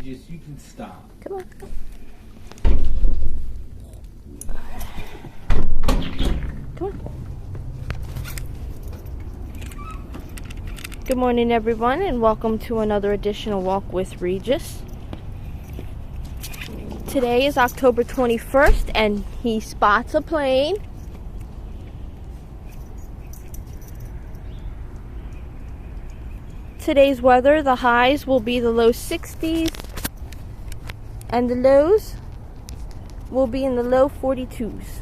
Regis, you can stop. Come on. Come on. Good morning, everyone, and welcome to another additional walk with Regis. Today is October 21st, and he spots a plane. Today's weather, the highs will be the low 60s, and the lows will be in the low 42s.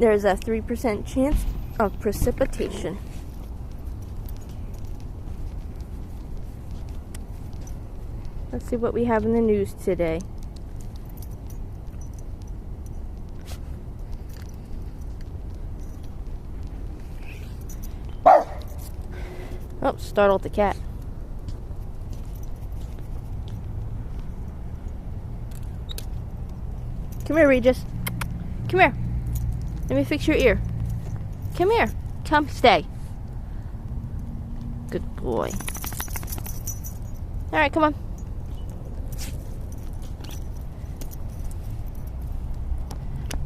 There's a 3% chance of precipitation. Let's see what we have in the news today. Oh, startled the cat. Come here, Regis. Come here. Let me fix your ear. Come here. Come, stay. Good boy. All right, come on.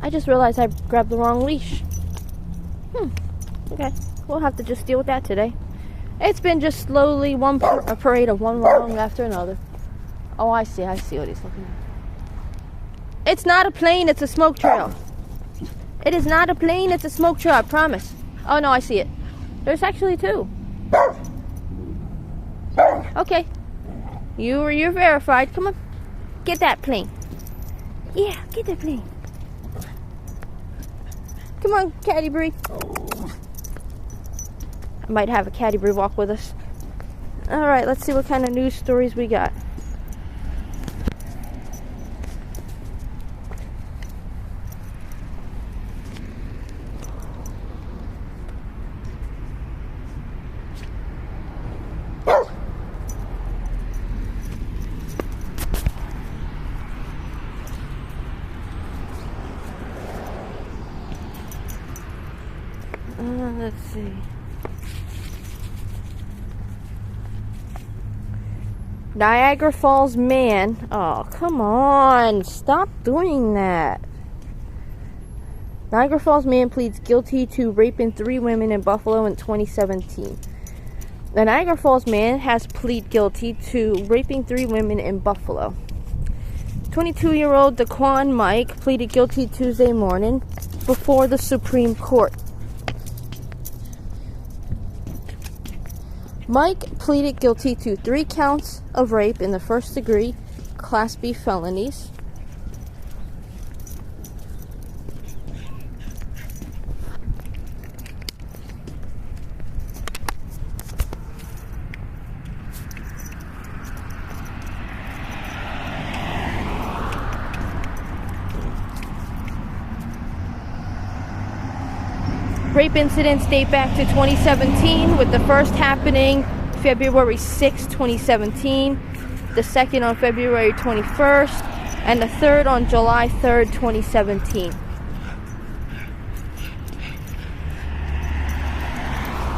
I just realized I grabbed the wrong leash. Okay. We'll have to just deal with that today. It's been just slowly a parade of one wrong after another. Oh, I see what he's looking at. It's not a plane, it's a smoke trail. It is not a plane, it's a smoke trail, I promise. Oh, no, I see it. There's actually two. Okay. You're verified. Come on. Get that plane. Yeah, get that plane. Come on, Caddy Bree. I might have a Caddy Bree walk with us. Alright, let's see what kind of news stories we got. Let's see. Niagara Falls man. Oh, come on. Stop doing that. Niagara Falls man pleads guilty to raping 3 women in Buffalo in 2017. The Niagara Falls man has pleaded guilty to raping 3 women in Buffalo. 22-year-old Daquan Mike pleaded guilty Tuesday morning before the Supreme Court. Mike pleaded guilty to 3 counts of rape in the first degree, Class B felonies. Rape incidents date back to 2017, with the first happening February 6, 2017, the second on February 21st, and the third on July 3rd, 2017.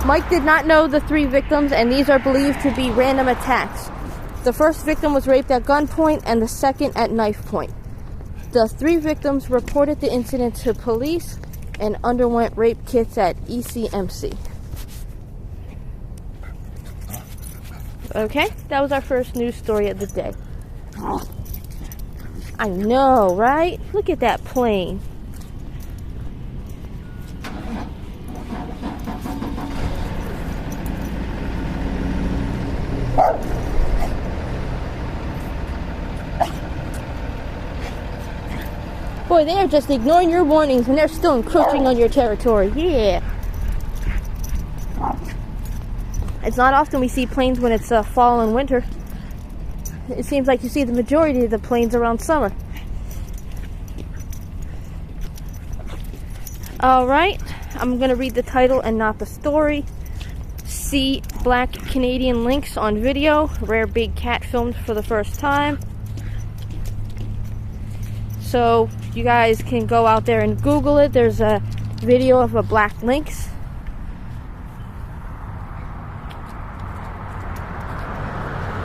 Mike did not know the 3 victims, and these are believed to be random attacks. The first victim was raped at gunpoint, and the second at knife point. The 3 victims reported the incident to police and underwent rape kits at ECMC. Okay, that was our first news story of the day. I know, right? Look at that plane. Boy, they are just ignoring your warnings and they're still encroaching on your territory. Yeah. It's not often we see planes when it's fall and winter. It seems like you see the majority of the planes around summer. Alright, I'm going to read the title and not the story. See black Canadian lynx on video. Rare big cat filmed for the first time. So you guys can go out there and Google it. There's a video of a black lynx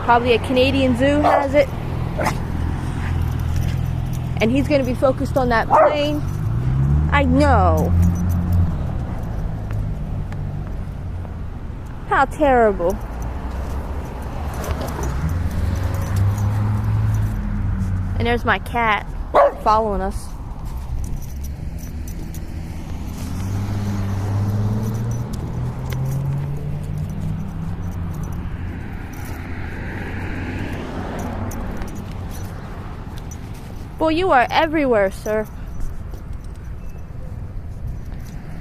Probably a Canadian zoo has it. And he's going to be focused on that plane. I know. How terrible. And there's my cat following us. Boy, you are everywhere, sir.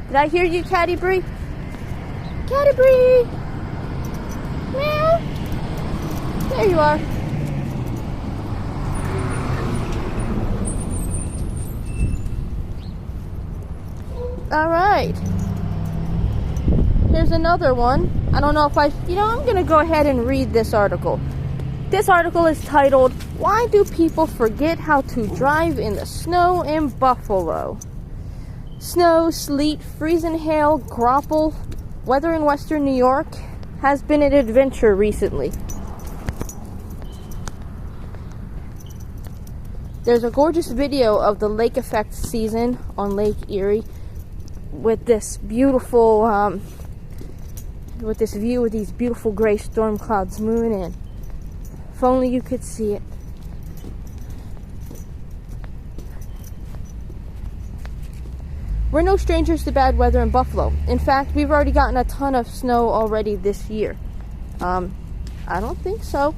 Did I hear you, Catty Bree? Catty Bree! Meow! There you are. Alright. Here's another one. I don't know if I'm going to go ahead and read this article. This article is titled, "Why Do People Forget How to Drive in the Snow in Buffalo?" Snow, sleet, freezing hail, grapple, weather in western New York has been an adventure recently. There's a gorgeous video of the lake effect season on Lake Erie with this beautiful, with this view with these beautiful gray storm clouds moving in. If only you could see it. We're no strangers to bad weather in Buffalo. In fact, we've already gotten a ton of snow already this year. I don't think so.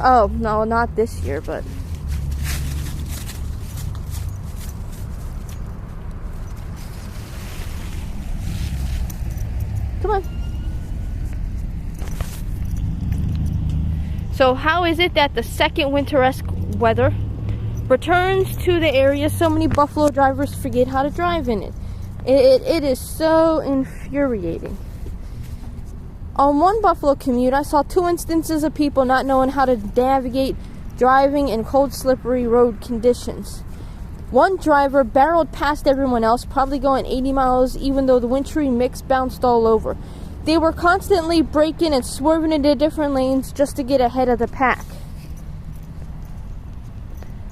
Oh, no, not this year, but... Come on. So how is it that the second winter-esque weather returns to the area so many Buffalo drivers forget how to drive in it? It is so infuriating. On one Buffalo commute, I saw 2 instances of people not knowing how to navigate driving in cold, slippery road conditions. One driver barreled past everyone else, probably going 80 miles, even though the wintry mix bounced all over. They were constantly braking and swerving into different lanes just to get ahead of the pack.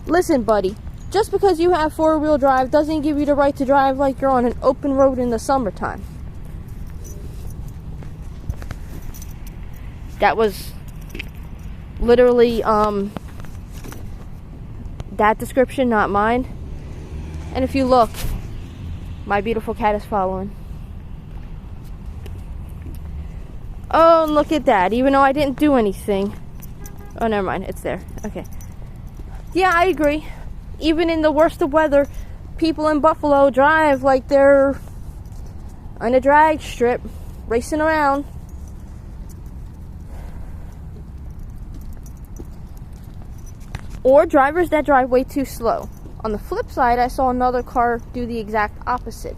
Listen, buddy, just because you have four-wheel drive doesn't give you the right to drive like you're on an open road in the summertime. That was literally that description, not mine. And if you look, my beautiful cat is following. Oh, and look at that. Even though I didn't do anything. Oh, never mind. It's there. Okay. Yeah, I agree. Even in the worst of weather, people in Buffalo drive like they're on a drag strip, racing around. Or drivers that drive way too slow. On the flip side, I saw another car do the exact opposite.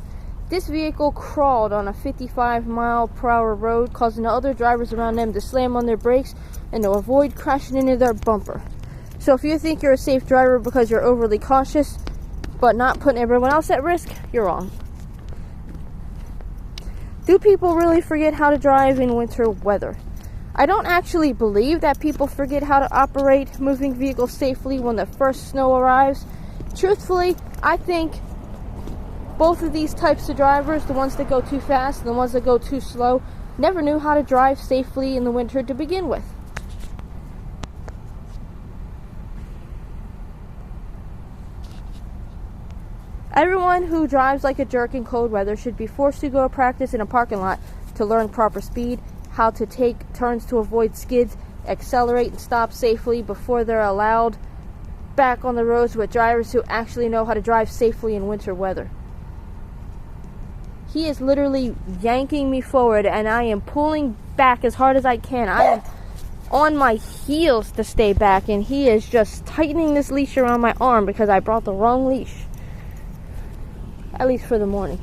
This vehicle crawled on a 55-mile-per-hour road, causing the other drivers around them to slam on their brakes and to avoid crashing into their bumper. So if you think you're a safe driver because you're overly cautious, but not putting everyone else at risk, you're wrong. Do people really forget how to drive in winter weather? I don't actually believe that people forget how to operate moving vehicles safely when the first snow arrives. Truthfully, I think both of these types of drivers, the ones that go too fast and the ones that go too slow, never knew how to drive safely in the winter to begin with. Everyone who drives like a jerk in cold weather should be forced to go practice in a parking lot to learn proper speed, how to take turns to avoid skids, accelerate and stop safely before they're allowed back on the roads with drivers who actually know how to drive safely in winter weather. He is literally yanking me forward and I am pulling back as hard as I can. I am on my heels to stay back and he is just tightening this leash around my arm because I brought the wrong leash. At least for the morning.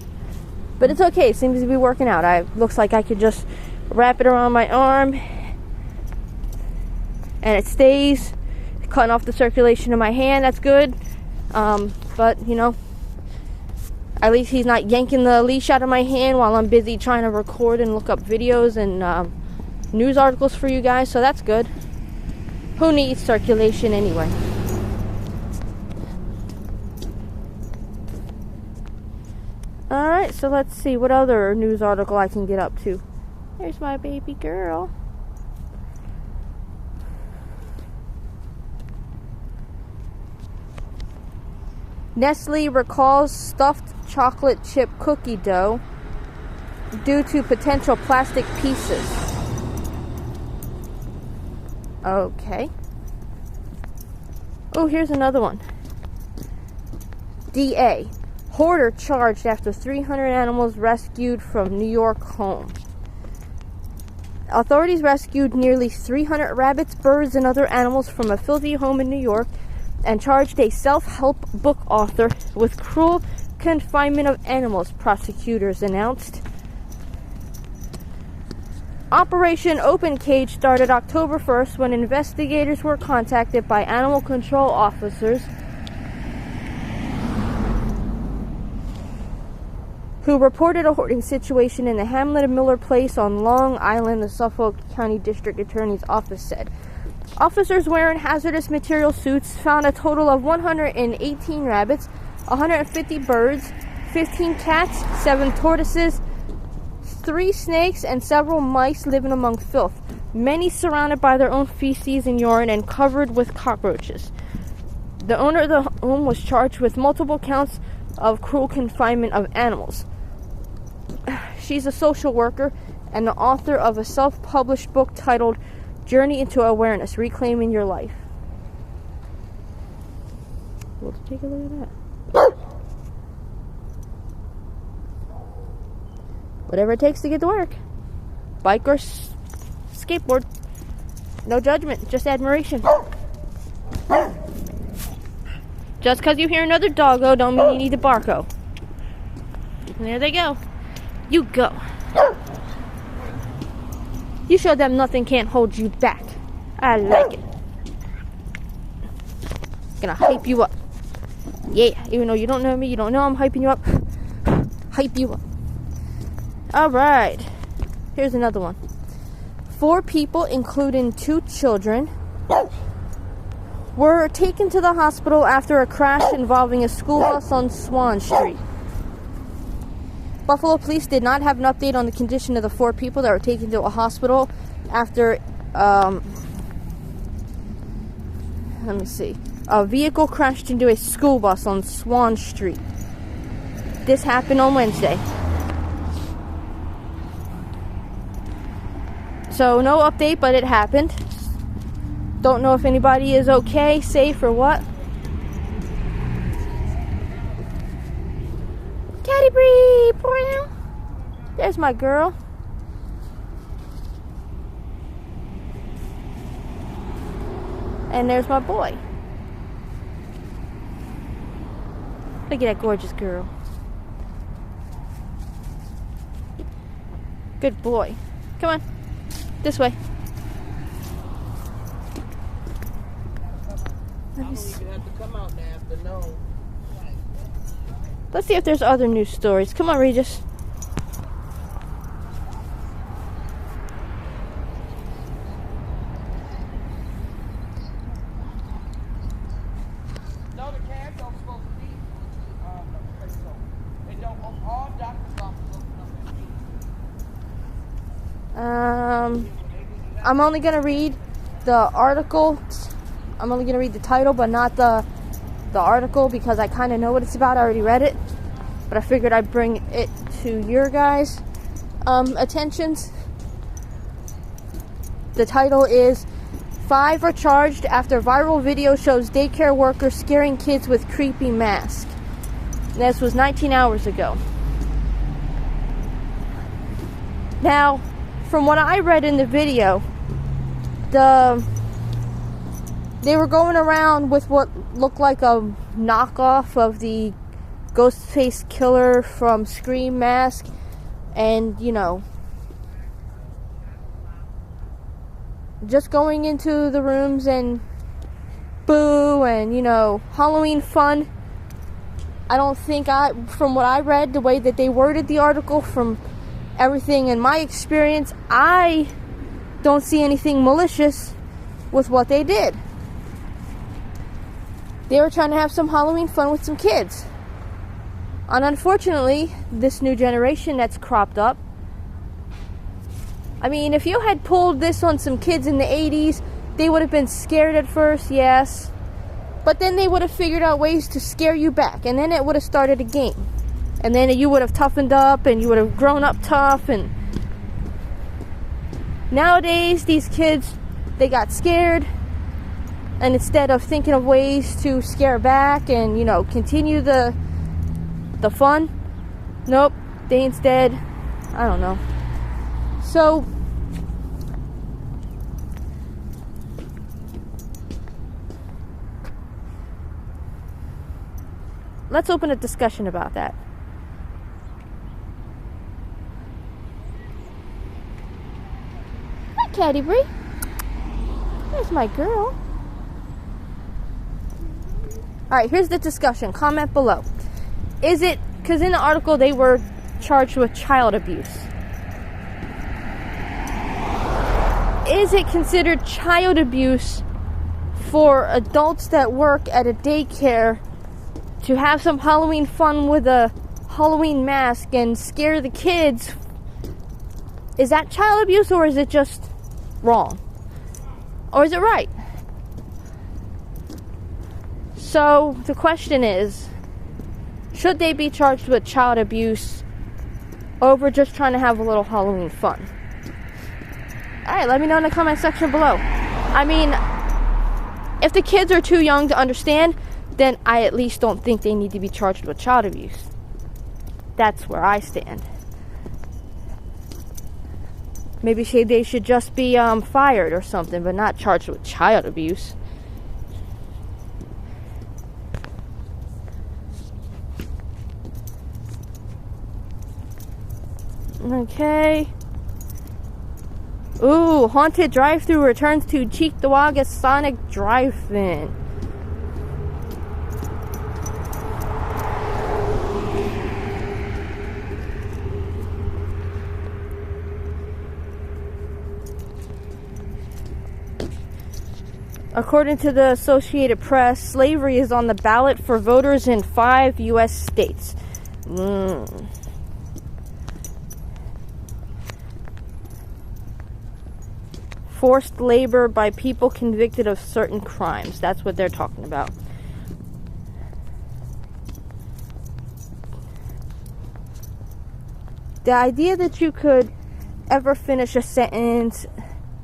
But it's okay, it seems to be working out. Looks like I could just wrap it around my arm and it stays, cutting off the circulation in my hand. That's good. But you know, at least he's not yanking the leash out of my hand while I'm busy trying to record and look up videos and news articles for you guys, so that's good. Who needs circulation anyway? Alright, so let's see what other news article I can get up to. Here's my baby girl. Nestle recalls stuffed chocolate chip cookie dough due to potential plastic pieces. Okay. Oh, here's another one. DA. Hoarder charged after 300 animals rescued from New York home. Authorities rescued nearly 300 rabbits, birds, and other animals from a filthy home in New York and charged a self-help book author with cruel confinement of animals, prosecutors announced. Operation Open Cage started October 1st when investigators were contacted by animal control officers who reported a hoarding situation in the hamlet of Miller Place on Long Island, the Suffolk County District Attorney's Office said. Officers wearing hazardous material suits found a total of 118 rabbits, 150 birds, 15 cats, 7 tortoises, 3 snakes, and several mice living among filth, many surrounded by their own feces and urine and covered with cockroaches. The owner of the home was charged with multiple counts of cruel confinement of animals. She's a social worker and the author of a self-published book titled Journey into Awareness, Reclaiming Your Life. Let's take a look at that. Whatever it takes to get to work. Bike or skateboard. No judgment, just admiration. Just because you hear another doggo don't mean you need to barko. And there they go. You go. You show them nothing can't hold you back. I like it. Gonna hype you up. Yeah, even though you don't know me, you don't know I'm hyping you up. Hype you up. Alright. Here's another one. 4 people, including 2 children, were taken to the hospital after a crash involving a school bus on Swan Street. Buffalo police did not have an update on the condition of the 4 people that were taken to a hospital after, let me see, a vehicle crashed into a school bus on Swan Street. This happened on Wednesday. So no update, but it happened. Don't know if anybody is okay, safe, or what. Catty Bree! There's my girl. And there's my boy. Look at that gorgeous girl. Good boy. Come on. This way. I don't even have to come out in the afternoon. Let's see if there's other news stories. Come on, Regis. No, the cabs don't supposed to be. They don't. All doctors' offices open at 8. I'm only gonna read the article. I'm only gonna read the title, but not the article, because I kind of know what it's about. I already read it, but I figured I'd bring it to your guys' attentions. The title is 5 are charged after viral video shows daycare workers scaring kids with creepy mask. This was 19 hours ago. Now, from what I read in the video, they were going around with what looked like a knockoff of the Ghostface killer from Scream mask, and, you know, just going into the rooms and boo and, you know, Halloween fun. I don't think from what I read, the way that they worded the article, from everything in my experience, I don't see anything malicious with what they did. They were trying to have some Halloween fun with some kids. And unfortunately, this new generation that's cropped up, I mean, if you had pulled this on some kids in the 80s, they would have been scared at first, yes. But then they would have figured out ways to scare you back. And then it would have started a game. And then you would have toughened up and you would have grown up tough. And nowadays, these kids, they got scared. And instead of thinking of ways to scare back and, you know, continue the fun, nope, they instead, I don't know. So, let's open a discussion about that. Hi, Caddy Bree. There's my girl. Alright, here's the discussion. Comment below. Is it, because in the article they were charged with child abuse. Is it considered child abuse for adults that work at a daycare to have some Halloween fun with a Halloween mask and scare the kids? Is that child abuse, or is it just wrong? Or is it right? So the question is, should they be charged with child abuse over just trying to have a little Halloween fun? Alright, let me know in the comment section below. I mean, if the kids are too young to understand, then I at least don't think they need to be charged with child abuse. That's where I stand. Maybe they should just be fired or something, but not charged with child abuse. Okay. Ooh, haunted drive-thru returns to Cheektowaga Sonic Drive-In. According to the Associated Press, slavery is on the ballot for voters in 5 U.S. states. Forced labor by people convicted of certain crimes. That's what they're talking about. The idea that you could ever finish a sentence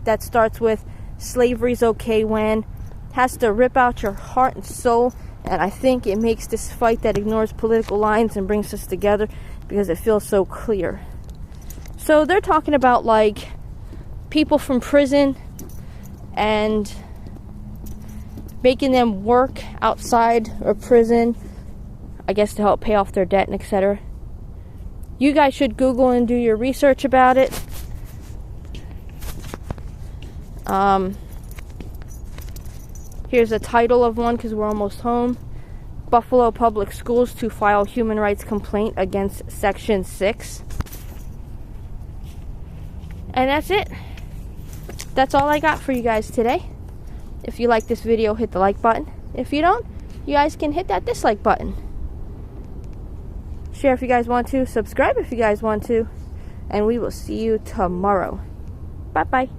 that starts with slavery's okay when has to rip out your heart and soul, and I think it makes this fight that ignores political lines and brings us together because it feels so clear. So they're talking about like people from prison and making them work outside of prison, I guess to help pay off their debt and etc. You guys should Google and do your research about it. Here's a title of one because we're almost home. Buffalo Public Schools to file human rights complaint against Section 6. And that's it. That's all I got for you guys today. If you like this video, hit the like button. If you don't, you guys can hit that dislike button. Share if you guys want to. Subscribe if you guys want to. And we will see you tomorrow. Bye-bye.